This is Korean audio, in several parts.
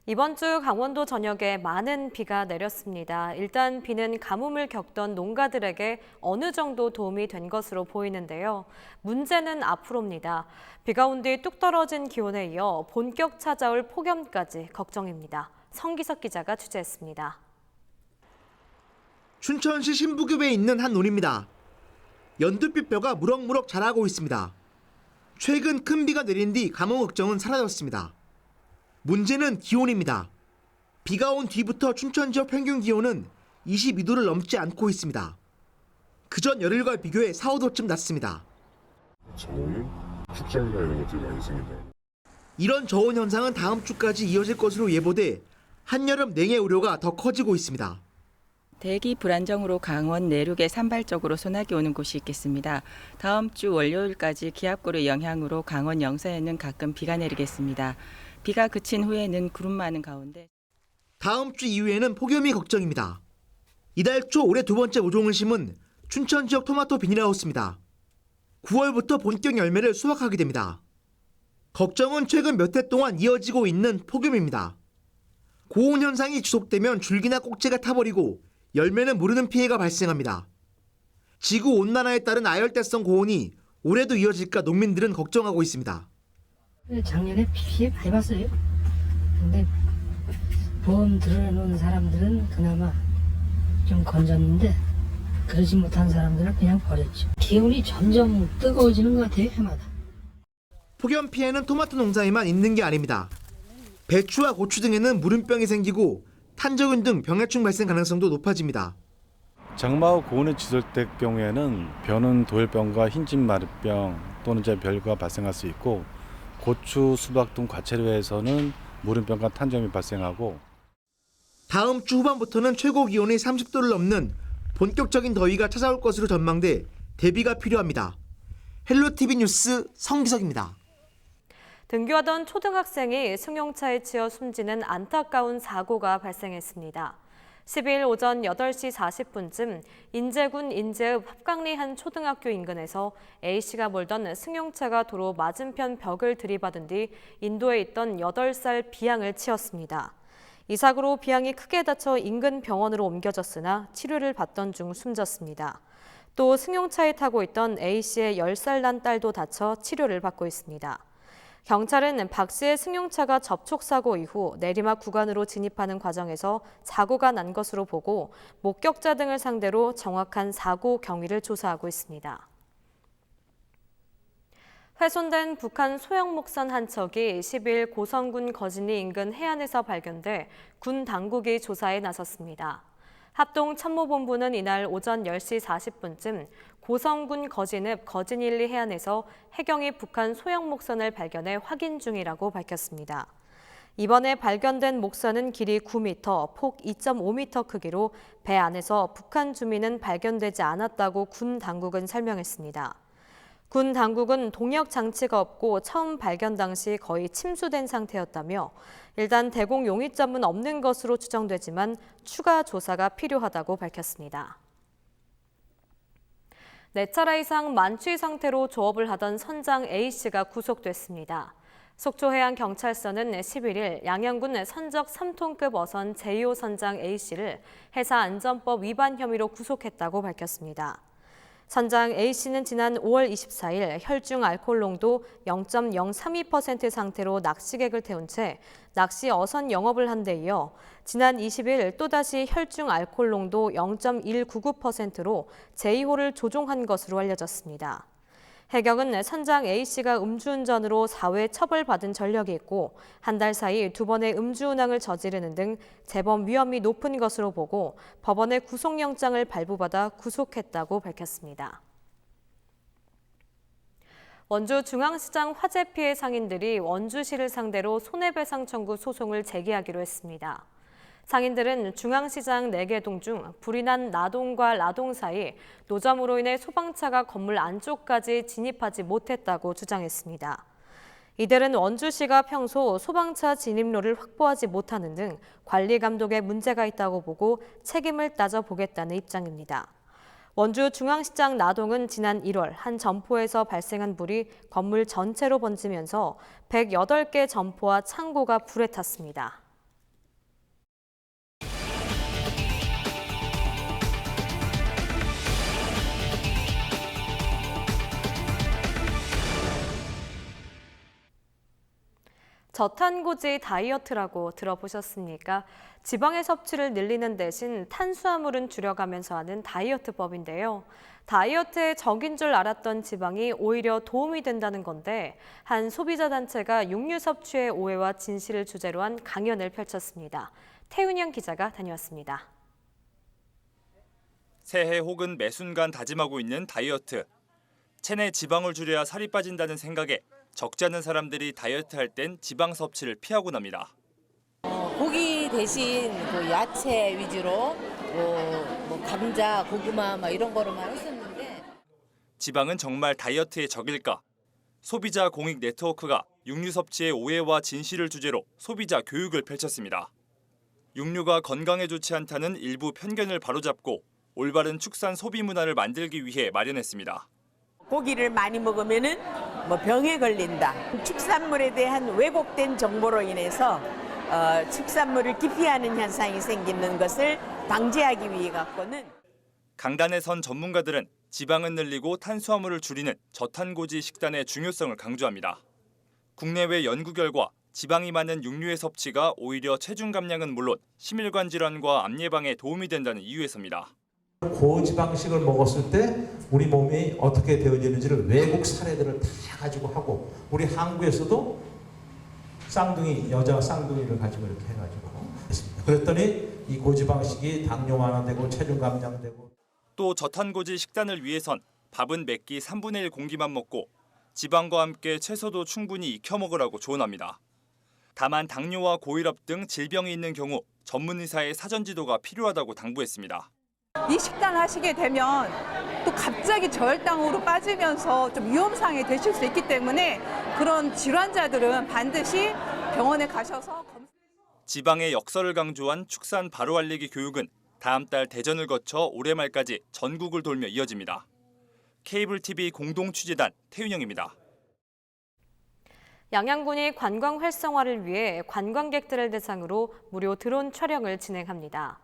이번 주 강원도 전역에 많은 비가 내렸습니다. 일단 비는 가뭄을 겪던 농가들에게 어느 정도 도움이 된 것으로 보이는데요. 문제는 앞으로입니다. 비가 온 뒤 뚝 떨어진 기온에 이어 본격 찾아올 폭염까지 걱정입니다. 성기석 기자가 취재했습니다. 춘천시 신부급에 있는 한 논입니다. 연두빛 벼가 무럭무럭 자라고 있습니다. 최근 큰 비가 내린 뒤 가뭄 걱정은 사라졌습니다. 문제는 기온입니다. 비가 온 뒤부터 춘천 지역 평균 기온은 22도를 넘지 않고 있습니다. 그전 열흘과 비교해 4, 5도쯤 낮습니다. 저는 축장이나 이런 것들이 많이 생긴다. 이런 저온 현상은 다음 주까지 이어질 것으로 예보돼 한여름 냉해 우려가 더 커지고 있습니다. 대기 불안정으로 강원 내륙에 산발적으로 소나기 오는 곳이 있겠습니다. 다음 주 월요일까지 기압고의 영향으로 강원 영서에는 가끔 비가 내리겠습니다. 비가 그친 후에는 구름 많은 가운데 다음 주 이후에는 폭염이 걱정입니다. 이달 초 올해 두 번째 모종을 심은 춘천 지역 토마토 비닐하우스입니다. 9월부터 본격 열매를 수확하게 됩니다. 걱정은 최근 몇 해 동안 이어지고 있는 폭염입니다. 고온 현상이 지속되면 줄기나 꼭지가 타버리고 열매는 무르는 피해가 발생합니다. 지구온난화에 따른 아열대성 고온이 올해도 이어질까 농민들은 걱정하고 있습니다. 작년에 피해 많이 봤어요. 근데 보험 들어놓은 사람들은 그나마 좀 건졌는데 그러지 못한 사람들은 그냥 버렸죠. 기온이 점점 뜨거워지는 것 같아요, 해마다. 폭염 피해는 토마토 농사에만 있는 게 아닙니다. 배추와 고추 등에는 물음병이 생기고 탄저균 등 병해충 발생 가능성도 높아집니다. 장마 후 고온이 지속될 경우에는 벼는 도열병과 흰집 마르병 또는 별과 발생할 수 있고 고추, 수박 등 과채류에서는 물음병과 탄저균이 발생하고 다음 주 후반부터는 최고 기온이 30도를 넘는 본격적인 더위가 찾아올 것으로 전망돼 대비가 필요합니다. 헬로티비 뉴스 성기석입니다. 등교하던 초등학생이 승용차에 치여 숨지는 안타까운 사고가 발생했습니다. 12일 오전 8시 40분쯤 인제군 인제읍 합강리 한 초등학교 인근에서 A씨가 몰던 승용차가 도로 맞은편 벽을 들이받은 뒤 인도에 있던 8살 B양을 치었습니다. 이 사고로 B양이 크게 다쳐 인근 병원으로 옮겨졌으나 치료를 받던 중 숨졌습니다. 또 승용차에 타고 있던 A씨의 10살 난 딸도 다쳐 치료를 받고 있습니다. 경찰은 박 씨의 승용차가 접촉사고 이후 내리막 구간으로 진입하는 과정에서 사고가 난 것으로 보고 목격자 등을 상대로 정확한 사고 경위를 조사하고 있습니다. 훼손된 북한 소형 목선 한 척이 10일 고성군 거진리 인근 해안에서 발견돼 군 당국이 조사에 나섰습니다. 합동참모본부는 이날 오전 10시 40분쯤 고성군 거진읍 거진일리 해안에서 해경이 북한 소형 목선을 발견해 확인 중이라고 밝혔습니다. 이번에 발견된 목선은 길이 9m, 폭 2.5m 크기로 배 안에서 북한 주민은 발견되지 않았다고 군 당국은 설명했습니다. 군 당국은 동력 장치가 없고 처음 발견 당시 거의 침수된 상태였다며 일단 대공 용의점은 없는 것으로 추정되지만 추가 조사가 필요하다고 밝혔습니다. 4차례 이상 만취 상태로 조업을 하던 선장 A씨가 구속됐습니다. 속초해양경찰서는 11일 양양군 선적 3톤급 어선 제2호 선장 A씨를 해사안전법 위반 혐의로 구속했다고 밝혔습니다. 선장 A씨는 지난 5월 24일 혈중 알코올 농도 0.032% 상태로 낚시객을 태운 채 낚시 어선 영업을 한 데 이어 지난 20일 또다시 혈중 알코올 농도 0.199%로 제2호를 조종한 것으로 알려졌습니다. 해경은 선장 A씨가 음주운전으로 4회 처벌받은 전력이 있고 한 달 사이 2번의 음주운항을 저지르는 등 재범 위험이 높은 것으로 보고 법원의 구속영장을 발부받아 구속했다고 밝혔습니다. 원주 중앙시장 화재 피해 상인들이 원주시를 상대로 손해배상 청구 소송을 제기하기로 했습니다. 상인들은 중앙시장 4개 동 중 불이 난 나동과 라동 사이 노점으로 인해 소방차가 건물 안쪽까지 진입하지 못했다고 주장했습니다. 이들은 원주시가 평소 소방차 진입로를 확보하지 못하는 등 관리 감독에 문제가 있다고 보고 책임을 따져보겠다는 입장입니다. 원주 중앙시장 나동은 지난 1월 한 점포에서 발생한 불이 건물 전체로 번지면서 108개 점포와 창고가 불에 탔습니다. 저탄고지 다이어트라고 들어보셨습니까? 지방의 섭취를 늘리는 대신 탄수화물은 줄여가면서 하는 다이어트법인데요. 다이어트의 적인 줄 알았던 지방이 오히려 도움이 된다는 건데 한 소비자 단체가 육류 섭취의 오해와 진실을 주제로 한 강연을 펼쳤습니다. 태윤영 기자가 다녀왔습니다. 새해 혹은 매 순간 다짐하고 있는 다이어트. 체내 지방을 줄여야 살이 빠진다는 생각에 적지 않은 사람들이 다이어트할 땐 지방 섭취를 피하곤 합니다. 고기 대신 그 야채 위주로 뭐 감자, 고구마 막 이런 거로만 했었는데 지방은 정말 다이어트의 적일까? 소비자 공익 네트워크가 육류 섭취의 오해와 진실을 주제로 소비자 교육을 펼쳤습니다. 육류가 건강에 좋지 않다는 일부 편견을 바로잡고 올바른 축산 소비 문화를 만들기 위해 마련했습니다. 고기를 많이 먹으면은 뭐 병에 걸린다. 축산물에 대한 왜곡된 정보로 인해서 축산물을 기피하는 현상이 생기는 것을 방지하기 위해 갖고는 강단에 선 전문가들은 지방은 늘리고 탄수화물을 줄이는 저탄고지 식단의 중요성을 강조합니다. 국내외 연구 결과 지방이 많은 육류의 섭취가 오히려 체중 감량은 물론 심혈관 질환과 암 예방에 도움이 된다는 이유에서입니다. 고지방식을 먹었을 때 우리 몸이 어떻게 되어지는지를 외국 사례들을 다 가지고 하고 우리 한국에서도 쌍둥이 여자 쌍둥이를 가지고 이렇게 해가지고 했습니다. 그랬더니 이 고지방식이 당뇨 완화되고 체중 감량되고 또 저탄고지 식단을 위해선 밥은 몇 끼 3분의 1 공기만 먹고 지방과 함께 채소도 충분히 익혀 먹으라고 조언합니다. 다만 당뇨와 고혈압 등 질병이 있는 경우 전문 의사의 사전 지도가 필요하다고 당부했습니다. 이 식단 하시게 되면 또 갑자기 저혈당으로 빠지면서 좀 위험상이 되실 수 있기 때문에 그런 질환자들은 반드시 병원에 가셔서 지방의 역설을 강조한 축산 바로 알리기 교육은 다음 달 대전을 거쳐 올해 말까지 전국을 돌며 이어집니다. 케이블 TV 공동 취재단 태윤영입니다. 양양군이 관광 활성화를 위해 관광객들을 대상으로 무료 드론 촬영을 진행합니다.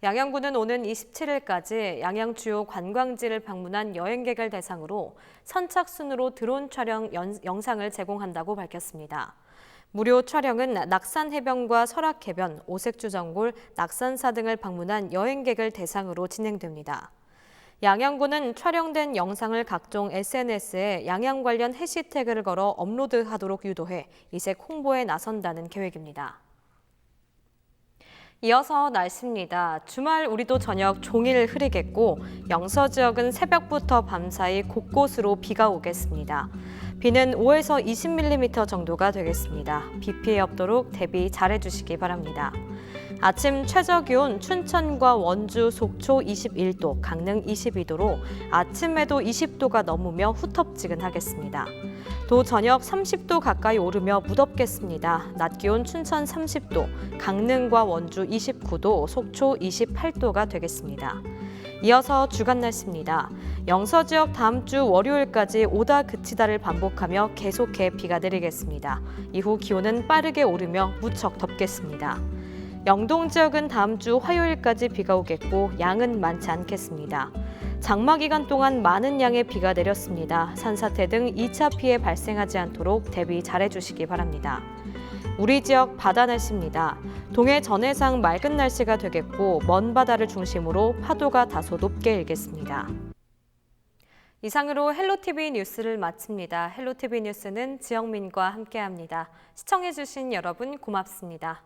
양양군은 오는 27일까지 양양 주요 관광지를 방문한 여행객을 대상으로 선착순으로 드론 촬영 영상을 제공한다고 밝혔습니다. 무료 촬영은 낙산해변과 설악해변, 오색주전골, 낙산사 등을 방문한 여행객을 대상으로 진행됩니다. 양양군은 촬영된 영상을 각종 SNS에 양양 관련 해시태그를 걸어 업로드하도록 유도해 이색 홍보에 나선다는 계획입니다. 이어서 날씨입니다. 주말 우리도 저녁 종일 흐리겠고 영서 지역은 새벽부터 밤사이 곳곳으로 비가 오겠습니다. 비는 5에서 20mm 정도가 되겠습니다. 비 피해 없도록 대비 잘해주시기 바랍니다. 아침 최저기온 춘천과 원주, 속초 21도, 강릉 22도로 아침에도 20도가 넘으며 후텁지근하겠습니다. 또 저녁 30도 가까이 오르며 무덥겠습니다. 낮 기온 춘천 30도, 강릉과 원주 29도, 속초 28도가 되겠습니다. 이어서 주간 날씨입니다. 영서 지역 다음 주 월요일까지 오다 그치다를 반복하며 계속해 비가 내리겠습니다. 이후 기온은 빠르게 오르며 무척 덥겠습니다. 영동 지역은 다음 주 화요일까지 비가 오겠고 양은 많지 않겠습니다. 장마 기간 동안 많은 양의 비가 내렸습니다. 산사태 등 2차 피해 발생하지 않도록 대비 잘해주시기 바랍니다. 우리 지역 바다 날씨입니다. 동해 전해상 맑은 날씨가 되겠고 먼 바다를 중심으로 파도가 다소 높게 일겠습니다. 이상으로 헬로티비 뉴스를 마칩니다. 헬로티비 뉴스는 지영민과 함께합니다. 시청해주신 여러분 고맙습니다.